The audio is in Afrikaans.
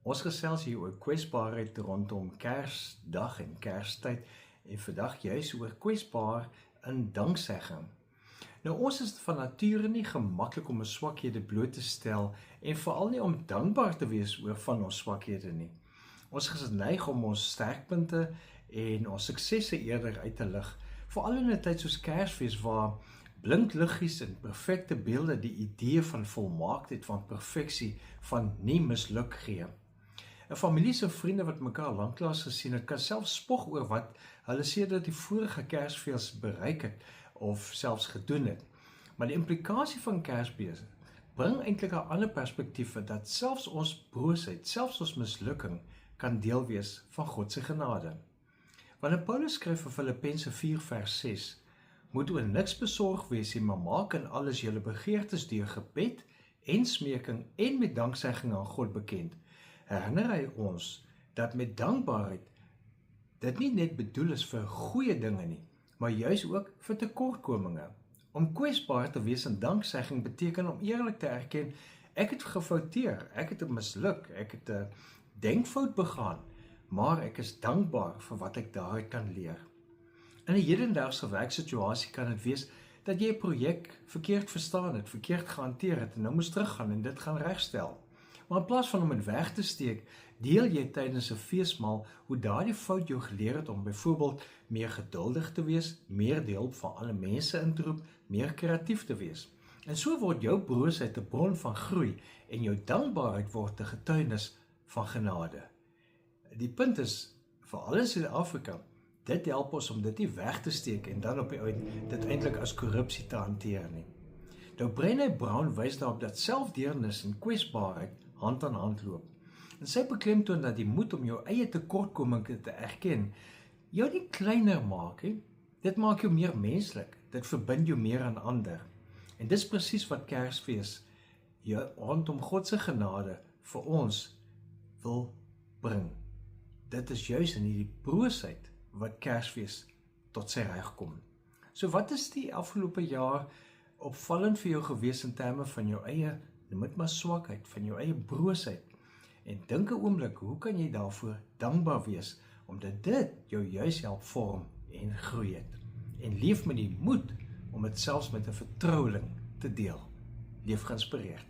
Ons gesels hier oor kwesbaarheid rondom Kersdag en Kerstyd en vandag juis oor kwesbaar in danksegging. Nou ons is van nature nie gemaklik om ons swakhede bloot te stel en veral nie om dankbaar te wees oor van ons swakhede nie. Ons is geneig om ons sterkpunte en ons suksesse eerder uit te lig, veral in 'n tyd soos Kersfees waar blink liggies en perfekte beelde die idee van volmaaktheid, van perfeksie, van nie misluk gee. 'n Families en vriende wat mekaar lanklaas gesien het, kan self spog oor wat hulle sedert die vorige Kersfees bereik het of selfs gedoen het. Maar die implikasie van Kersfees bring eintlik 'n ander perspektief dat selfs ons broosheid, selfs ons mislukking kan deel wees van God se genade. Wanneer Paulus skryf in Filippense 4 vers 6, moet oor niks besorg wees nie, maar maak in alles julle begeertes deur gebed en smeking en met danksegging aan God bekend. Herinner hy ons dat met dankbaarheid dit nie net bedoel is vir goeie dinge nie, maar juis ook vir tekortkominge. Om kwesbaar te wees in danksegging beteken om eerlik te erken, ek het gefouteer, ek het misluk, ek het 'n denkfout begaan, maar ek is dankbaar vir wat ek daaruit kan leer. In 'n hedendaagse werksituasie kan dit wees dat jy 'n projek verkeerd verstaan het, verkeerd gehanteer het en nou moes teruggaan en dit gaan regstel. Maar in plaas van om dit weg te steek, deel jy tydens 'n feesmaal hoe daardie fout jou geleer het om byvoorbeeld meer geduldig te wees, meer die hulp van ander mense in te roep, meer kreatief te wees. En so word jou broosheid 'n bron van groei en jou dankbaarheid word 'n getuienis van genade. Die punt is, veral in Suid-Afrika, dit help ons om dit nie weg te steek en dan op die uit dit eintlik as korrupsie te hanteer nie. Nou Brené Brown wys daarop dat selfdeernis en kwesbaarheid hand aan hand loop. En sy beklemtoon dat die moed om jou eie tekortkominge te erken jou nie kleiner maak nie. Dit maak jou meer menslik. Dit verbind jou meer aan ander. En dis presies wat Kersfees jou rondom God se genade vir ons wil bring. Dit is juis in hierdie broosheid wat Kersfees tot sy reg kom. So wat is die afgelope jaar opvallend vir jou gewees in terme van jou eie, noem dit maar swakheid, van jou eie broosheid? En dink 'n oomblik, hoe kan jy daarvoor dankbaar wees, omdat dit jou juis help vorm en groei het? En leef met die moed om dit selfs met 'n vertroueling te deel. Leef geïnspireerd.